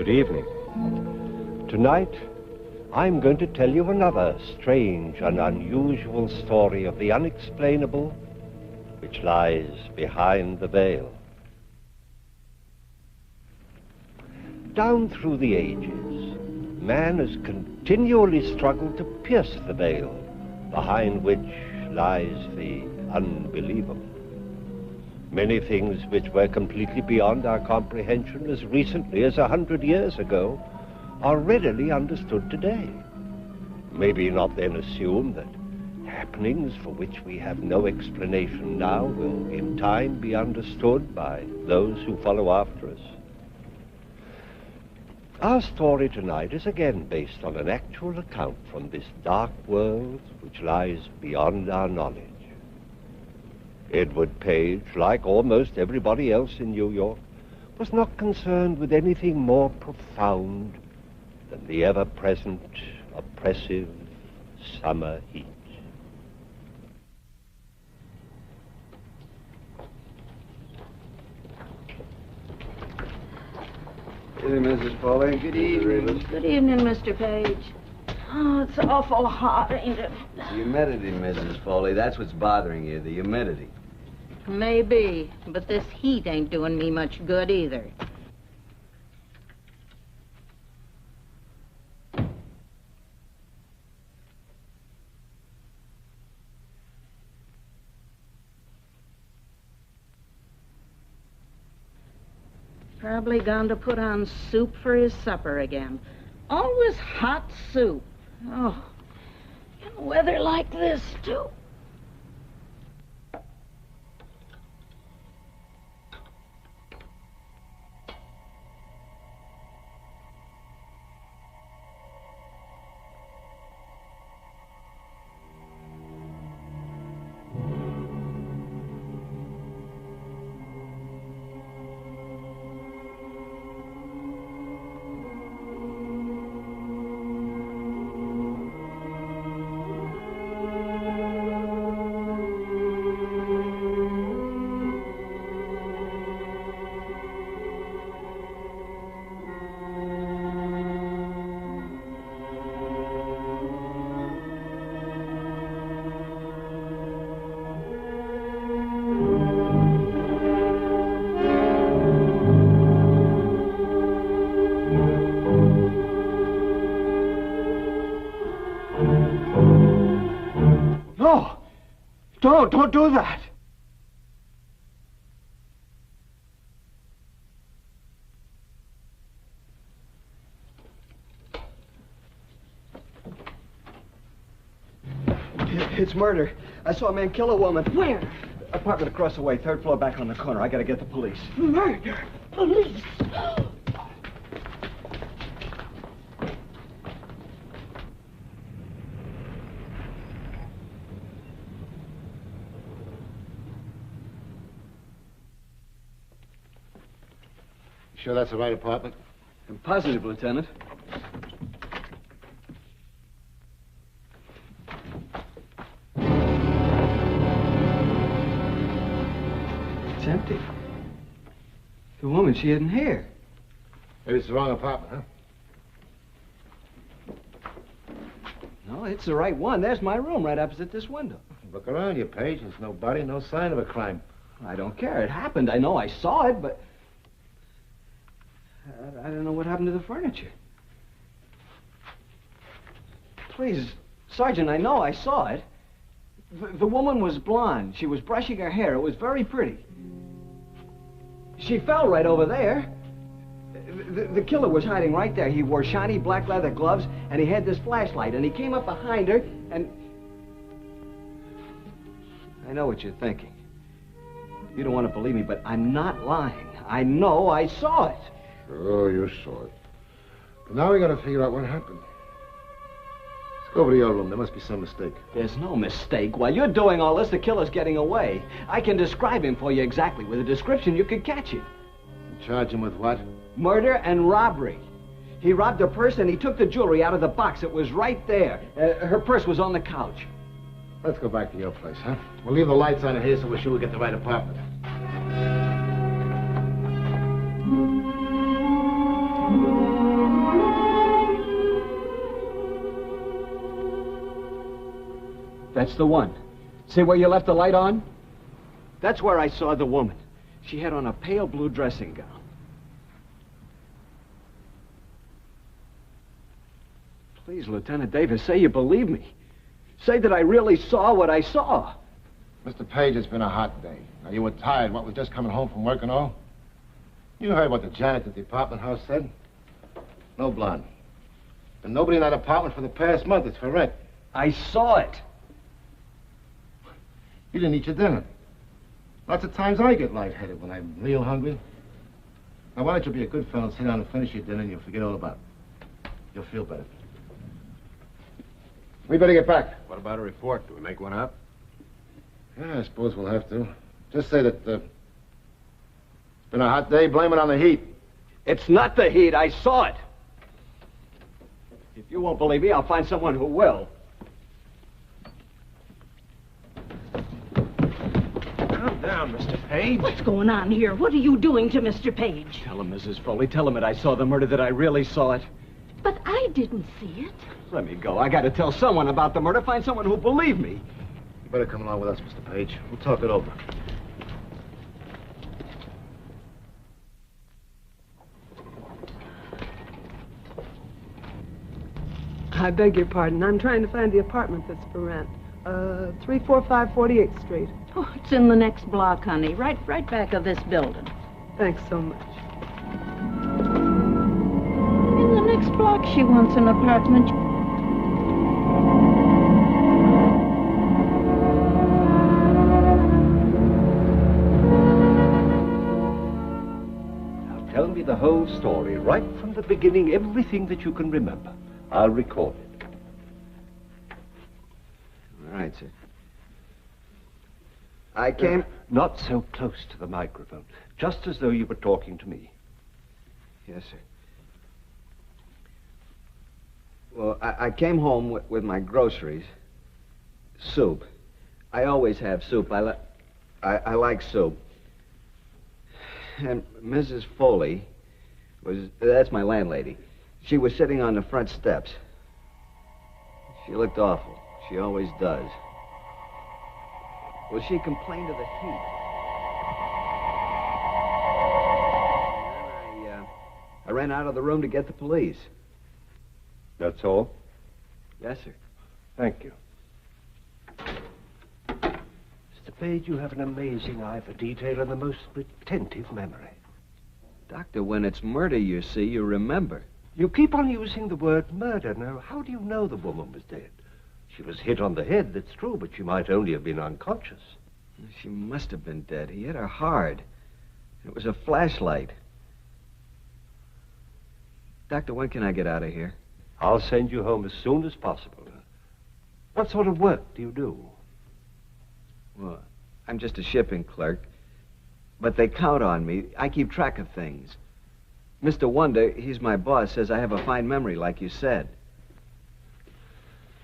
Good evening. Tonight, I'm going to tell you another strange and unusual story of the unexplainable which lies behind the veil. Down through the ages, man has continually struggled to pierce the veil behind which lies the unbelievable. Many things which were completely beyond our comprehension as recently as 100 years ago are readily understood today. Maybe not then assume that happenings for which we have no explanation now will in time be understood by those who follow after us. Our story tonight is again based on an actual account from this dark world which lies beyond our knowledge. Edward Page, like almost everybody else in New York, was not concerned with anything more profound than the ever-present, oppressive summer heat. Good evening, Mrs. Foley. Good evening. Good evening, Mr. Page. Oh, it's awful hot, ain't it? The humidity, Mrs. Foley. That's what's bothering you, the humidity. Maybe, but this heat ain't doing me much good either. Probably gone to put on soup for his supper again. Always hot soup. Oh, in weather like this, too. Don't do that. It's murder. I saw a man kill a woman. Where? Apartment across the way, third floor back on the corner. I gotta get the police. Murder. Police. Sure that's the right apartment? I'm positive, Lieutenant. It's empty. The woman, she isn't here. Maybe it's the wrong apartment, huh? No, it's the right one. There's my room right opposite this window. Look around you, Page. There's no body, no sign of a crime. I don't care. It happened. I know I saw it, but I don't know what happened to the furniture. Please, Sergeant, I know I saw it. The woman was blonde. She was brushing her hair. It was very pretty. She fell right over there. The killer was hiding right there. He wore shiny black leather gloves, and he had this flashlight, and he came up behind her, and... I know what you're thinking. You don't want to believe me, but I'm not lying. I know I saw it. Sure, you saw it. But now we gotta figure out what happened. Let's go over to your room. There must be some mistake. There's no mistake. While you're doing all this, the killer's getting away. I can describe him for you exactly. With a description, you could catch him. Charge him with what? Murder and robbery. He robbed her purse and he took the jewelry out of the box. It was right there. Her purse was on the couch. Let's go back to your place, huh? We'll leave the lights on in here so we're sure we get the right apartment. That's the one. See where you left the light on? That's where I saw the woman. She had on a pale blue dressing gown. Please, Lieutenant Davis, say you believe me. Say that I really saw what I saw. Mr. Page, it's been a hot day. Now, you were tired, what, with just coming home from work and all? You heard what the janitor at the apartment house said? No blonde. And nobody in that apartment for the past month. It's for rent. I saw it. You didn't eat your dinner. Lots of times I get lightheaded when I'm real hungry. Now, why don't you be a good fellow and sit down and finish your dinner and you'll forget all about it. You'll feel better. We better get back. What about a report? Do we make one up? Yeah, I suppose we'll have to. Just say that, it's been a hot day, blame it on the heat. It's not the heat. I saw it. If you won't believe me, I'll find someone who will. Calm down, Mr. Page. What's going on here? What are you doing to Mr. Page? Tell him, Mrs. Foley. Tell him that I saw the murder, that I really saw it. But I didn't see it. Let me go. I got to tell someone about the murder. Find someone who'll believe me. You better come along with us, Mr. Page. We'll talk it over. I beg your pardon. I'm trying to find the apartment that's for rent. 345 48th Street. Oh, it's in the next block, honey. Right back of this building. Thanks so much. In the next block, she wants an apartment. Now tell me the whole story, right from the beginning, everything that you can remember. I'll record it. All right, sir. I came... Not so close to the microphone. Just as though you were talking to me. Yes, sir. Well, I came home with my groceries. Soup. I always have soup. I like soup. And Mrs. Foley that's my landlady. She was sitting on the front steps. She looked awful. She always does. Well, she complained of the heat. And then I ran out of the room to get the police. That's all? Yes, sir. Thank you. Mr. Page, you have an amazing eye for detail and the most retentive memory. Doctor, when it's murder, you see, you remember. You keep on using the word murder. Now, how do you know the woman was dead? She was hit on the head, that's true, but she might only have been unconscious. She must have been dead. He hit her hard. It was a flashlight. Doctor, when can I get out of here? I'll send you home as soon as possible. What sort of work do you do? Well, I'm just a shipping clerk. But they count on me. I keep track of things. Mr. Wonder, he's my boss, says I have a fine memory, like you said.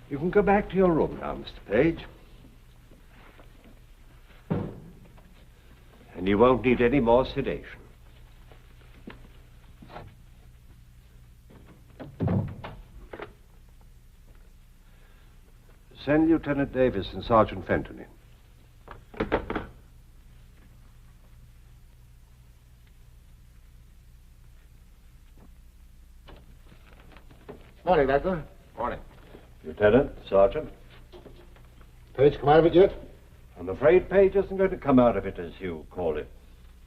You can go back to your room now, Mr. Page. And you won't need any more sedation. Send Lieutenant Davis and Sergeant Fenton in. Morning, Doctor. Morning. Lieutenant, Sergeant. Page come out of it yet? I'm afraid Page isn't going to come out of it, as you call it.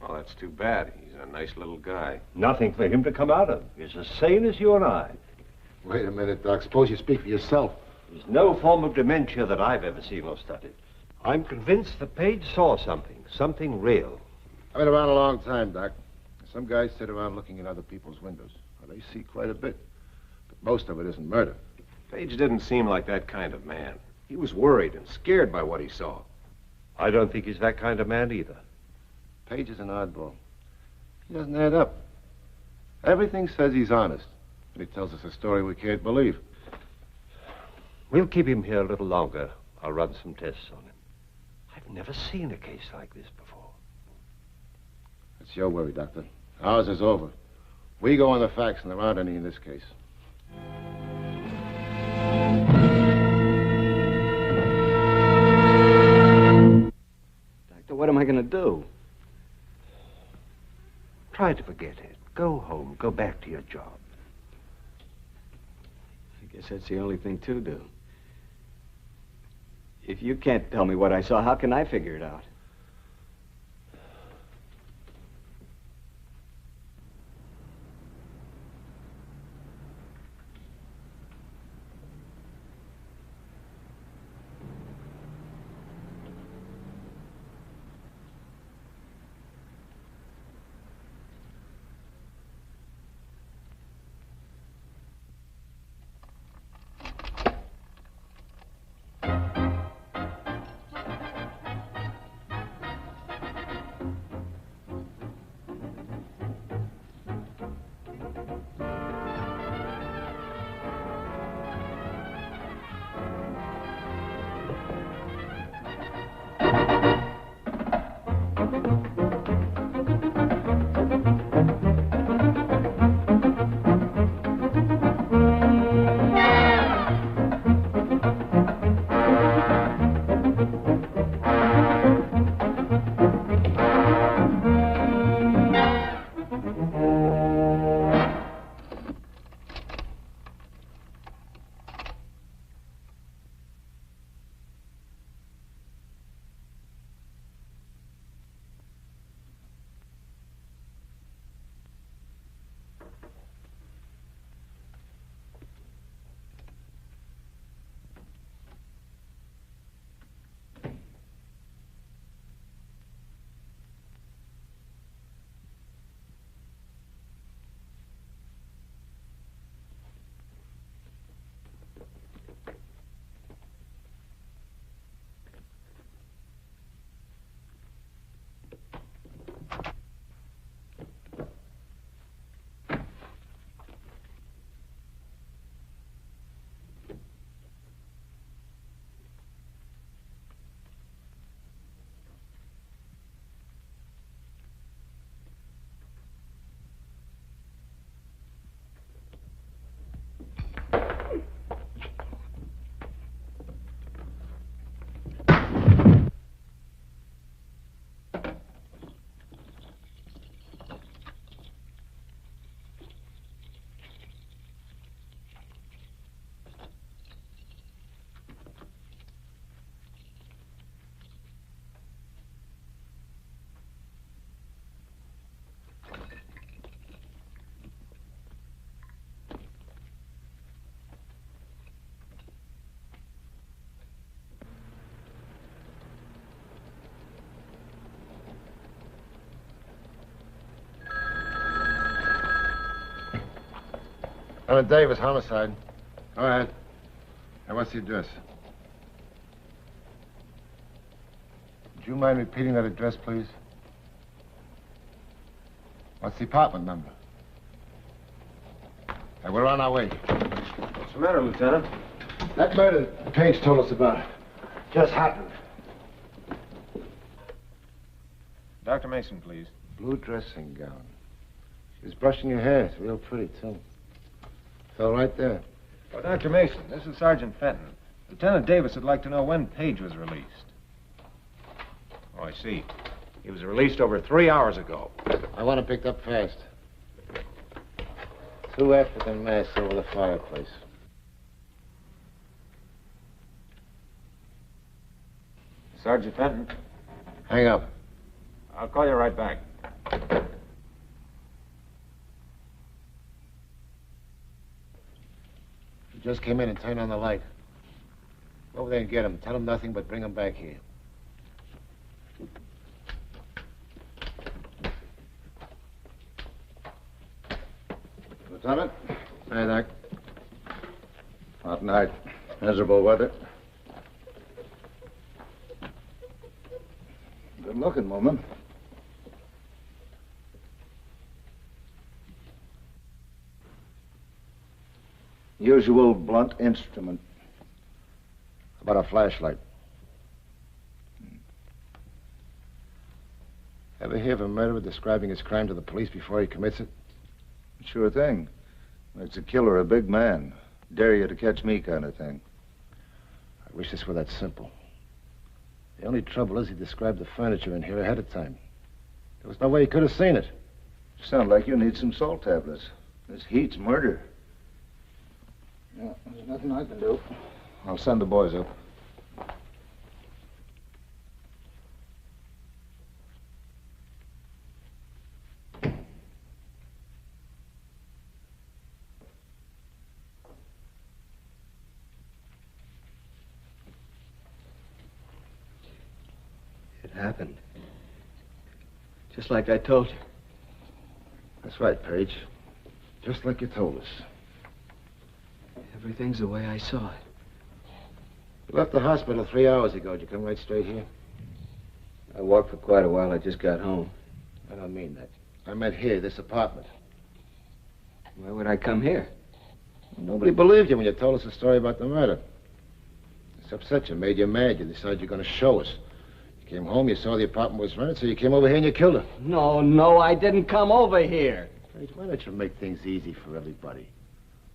Well, that's too bad. He's a nice little guy. Nothing for him to come out of. He's as sane as you and I. Wait a minute, Doc. Suppose you speak for yourself. There's no form of dementia that I've ever seen or studied. I'm convinced that Page saw something real. I've been around a long time, Doc. Some guys sit around looking in other people's windows. Well, they see quite a bit. But most of it isn't murder. Page didn't seem like that kind of man. He was worried and scared by what he saw. I don't think he's that kind of man either. Page is an oddball. He doesn't add up. Everything says he's honest. But he tells us a story we can't believe. We'll keep him here a little longer. I'll run some tests on him. I've never seen a case like this before. That's your worry, Doctor. Ours is over. We go on the facts, and there aren't any in this case. I going to do? Try to forget it. Go home. Go back to your job. I guess that's the only thing to do. If you can't tell me what I saw, how can I figure it out? Lieutenant Davis, homicide. Go ahead. Now, what's the address? Would you mind repeating that address, please? What's the apartment number? Hey, we're on our way. What's the matter, Lieutenant? That murder Page told us about just happened. Dr. Mason, please. Blue dressing gown. She was brushing her hair. It's real pretty, too. Fell right there. Well, Dr. Mason, this is Sergeant Fenton. Lieutenant Davis would like to know when Page was released. Oh, I see. He was released over 3 hours ago. I want him picked up fast. 2 African masks over the fireplace. Sergeant Fenton, Hang up. I'll call you right back. He just came in and turned on the light. Go over there and get him. Tell him nothing but bring him back here. Lieutenant? Hey, Doc. Hot night. Miserable weather. Good looking woman. Usual blunt instrument. How about a flashlight? Ever hear of a murderer describing his crime to the police before he commits it? Sure thing. Makes a killer a big man. Dare you to catch me kind of thing. I wish this were that simple. The only trouble is he described the furniture in here ahead of time. There was no way he could have seen it. Sound like you need some salt tablets. This heat's murder. Yeah, there's nothing I can do. I'll send the boys up. It happened. Just like I told you. That's right, Page. Just like you told us. Everything's the way I saw it. You left the hospital 3 hours ago. Did you come right straight here? I walked for quite a while. I just got home. I don't mean that. I meant here, this apartment. Why would I come here? Nobody believed you when you told us the story about the murder. It's upset you, made you mad. You decided you're going to show us. You came home, you saw the apartment was rented, so you came over here and you killed her. No, I didn't come over here. Page, why don't you make things easy for everybody?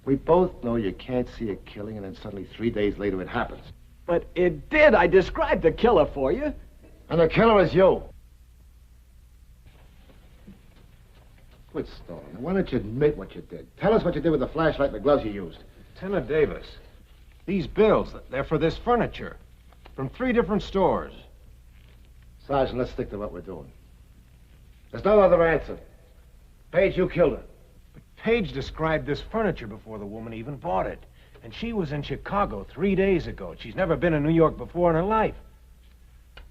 We both know you can't see a killing, and then suddenly 3 days later it happens. But it did. I described the killer for you. And the killer is you. Quit stalling. Why don't you admit what you did? Tell us what you did with the flashlight and the gloves you used. Lieutenant Davis, these bills, they're for this furniture. From 3 different stores. Sergeant, let's stick to what we're doing. There's no other answer. Page, you killed her. But Page described this furniture before the woman even bought it. And she was in Chicago 3 days ago. She's never been in New York before in her life.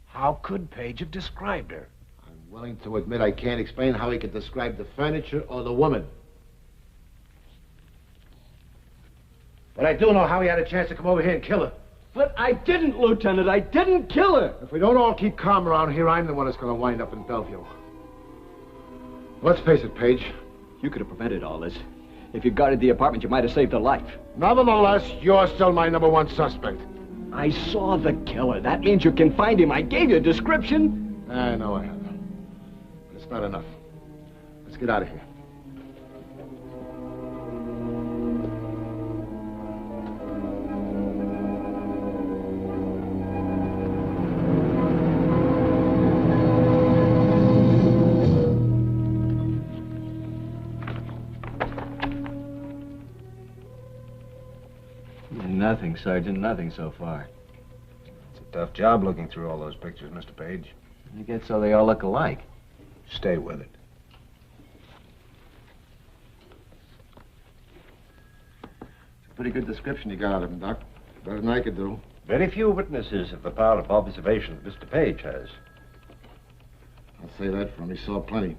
How could Page have described her? I'm willing to admit I can't explain how he could describe the furniture or the woman. But I do know how he had a chance to come over here and kill her. But I didn't, Lieutenant. I didn't kill her. If we don't all keep calm around here, I'm the one that's going to wind up in Bellevue. Let's face it, Page. You could have prevented all this. If you guarded the apartment, you might have saved her life. Nevertheless, you're still my #1 suspect. I saw the killer. That means you can find him. I gave you a description. I know I have. But it's not enough. Let's get out of here. Nothing, Sergeant. Nothing so far. It's a tough job looking through all those pictures, Mr. Page. I guess so they all look alike. Stay with it. It's a pretty good description you got out of him, Doc. Better than I could do. Very few witnesses have the power of observation that Mr. Page has. I'll say that for him. He saw plenty.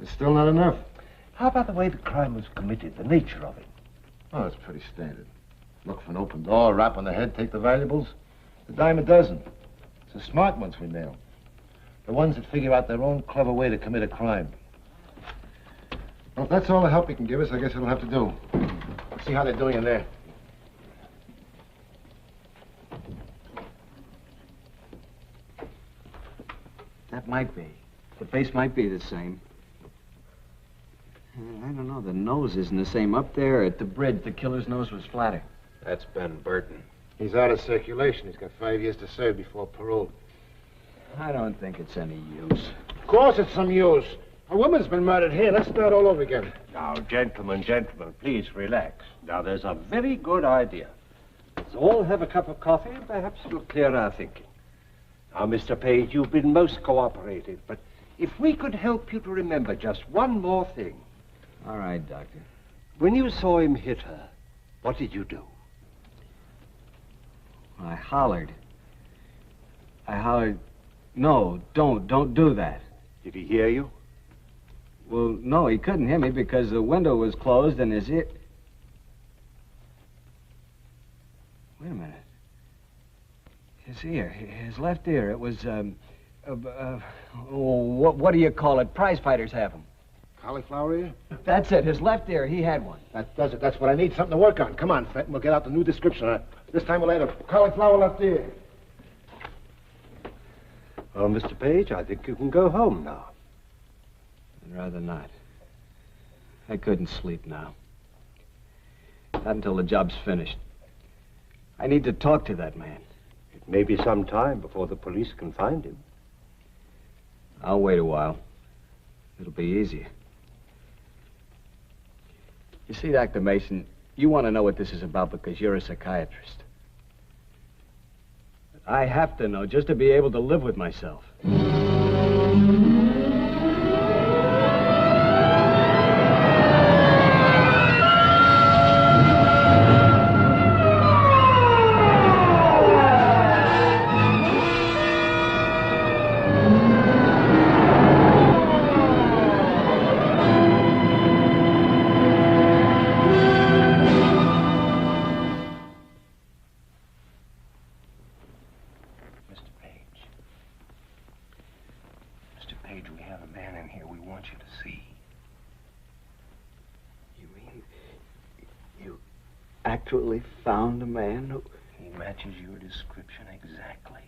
It's still not enough. How about the way the crime was committed, the nature of it? Oh, that's pretty standard. Look for an open door, rap on the head, take the valuables. A dime a dozen. It's the smart ones we nail. The ones that figure out their own clever way to commit a crime. Well, if that's all the help you can give us, I guess it'll have to do. Let's see how they're doing in there. That might be. The face might be the same. I don't know. The nose isn't the same. Up there at the bridge, the killer's nose was flatter. That's Ben Burton. He's out of circulation. He's got 5 years to serve before parole. I don't think it's any use. Of course it's some use. A woman's been murdered here. Let's start all over again. Now, gentlemen, please relax. Now, there's a very good idea. Let's all have a cup of coffee, and perhaps it'll clear our thinking. Now, Mr. Page, you've been most cooperative, but if we could help you to remember just one more thing. All right, Doctor. When you saw him hit her, what did you do? I hollered. No, don't do that. Did he hear you? Well, no, he couldn't hear me because the window was closed and his ear... Wait a minute. His ear, his left ear, it was, what do you call it? Prize fighters have them. Cauliflower ear? That's it, his left ear, he had one. That does it. That's what I need. Something to work on. Come on, Fenton. We'll get out the new description. This time we'll add a cauliflower left ear. Well, Mr. Page, I think you can go home now. I'd rather not. I couldn't sleep now. Not until the job's finished. I need to talk to that man. It may be some time before the police can find him. I'll wait a while. It'll be easier. You see, Dr. Mason, you want to know what this is about because you're a psychiatrist. I have to know just to be able to live with myself. Actually found a man who... He matches your description exactly.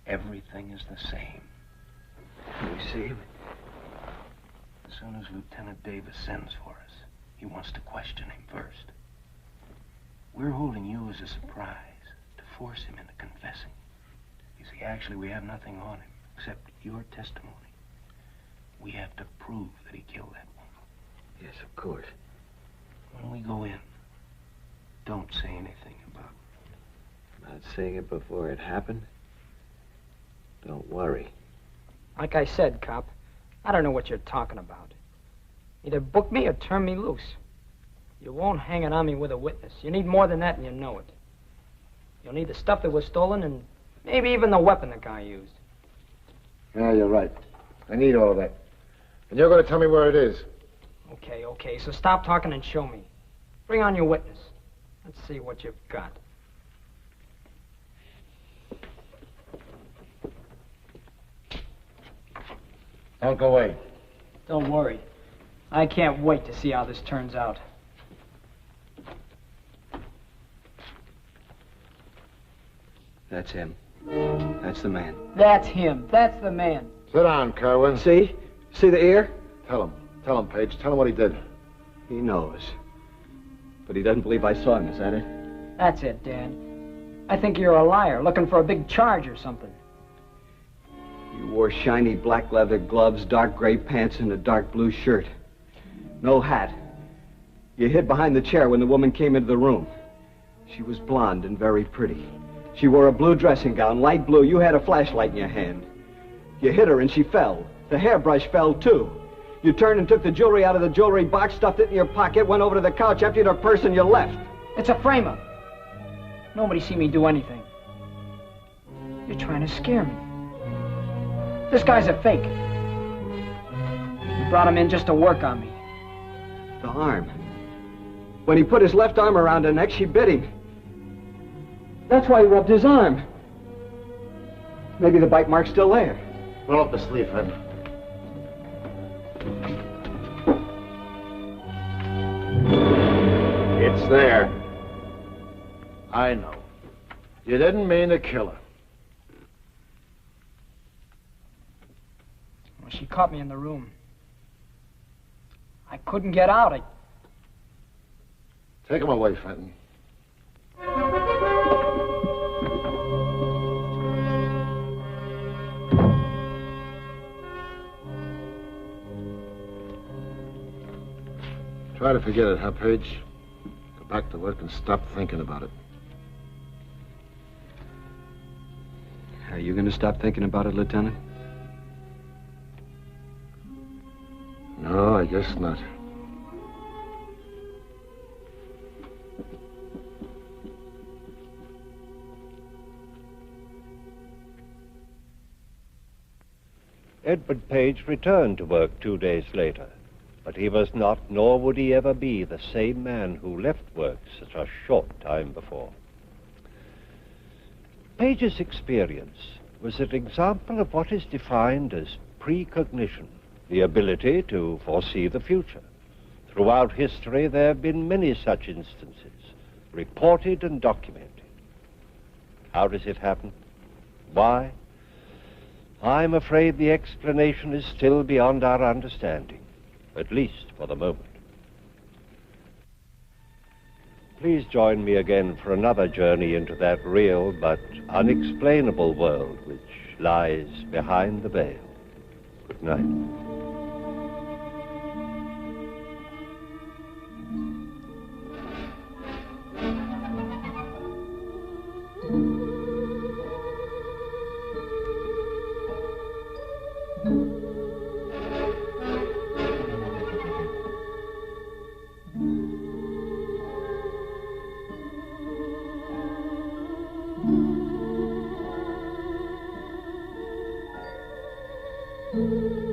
Everything is the same. Can we see him? As soon as Lieutenant Davis sends for us, he wants to question him first. We're holding you as a surprise to force him into confessing. You see, actually, we have nothing on him except your testimony. We have to prove that he killed that woman. Yes, of course. When we go in, don't say anything about it. Not saying it before it happened? Don't worry. Like I said, cop, I don't know what you're talking about. Either book me or turn me loose. You won't hang it on me with a witness. You need more than that, and you know it. You'll need the stuff that was stolen and maybe even the weapon the guy used. Yeah, you're right. I need all of that. And you're going to tell me where it is. Okay, so stop talking and show me. Bring on your witness. Let's see what you've got. Don't go away. Don't worry. I can't wait to see how this turns out. That's him. That's the man. That's him. That's the man. Sit down, Kerwin. See? See the ear? Tell him, Page. Tell him what he did. He knows. But he doesn't believe I saw him, is that it? That's it, Dad. I think you're a liar, looking for a big charge or something. You wore shiny black leather gloves, dark gray pants, and a dark blue shirt. No hat. You hid behind the chair when the woman came into the room. She was blonde and very pretty. She wore a blue dressing gown, light blue. You had a flashlight in your hand. You hit her and she fell. The hairbrush fell, too. You turned and took the jewelry out of the jewelry box, stuffed it in your pocket, went over to the couch, emptied her purse, and you left. It's a frame-up. Nobody see me do anything. You're trying to scare me. This guy's a fake. You brought him in just to work on me. The arm. When he put his left arm around her neck, she bit him. That's why he rubbed his arm. Maybe the bite mark's still there. Roll up the sleeve, Ed. It's there. I know. You didn't mean to kill her. Well, she caught me in the room. I couldn't get out. Take him away, Fenton. Try to forget it, huh, Page? Go back to work and stop thinking about it. Are you going to stop thinking about it, Lieutenant? No, I guess not. Edward Page returned to work 2 days later, but he was not, nor would he ever be, the same man who left work such a short time before. Page's experience was an example of what is defined as precognition, the ability to foresee the future. Throughout history, there have been many such instances, reported and documented. How does it happen? Why? I'm afraid the explanation is still beyond our understanding, at least for the moment. please join me again for another journey into that real but unexplainable world which lies behind the veil. Good night. Thank you.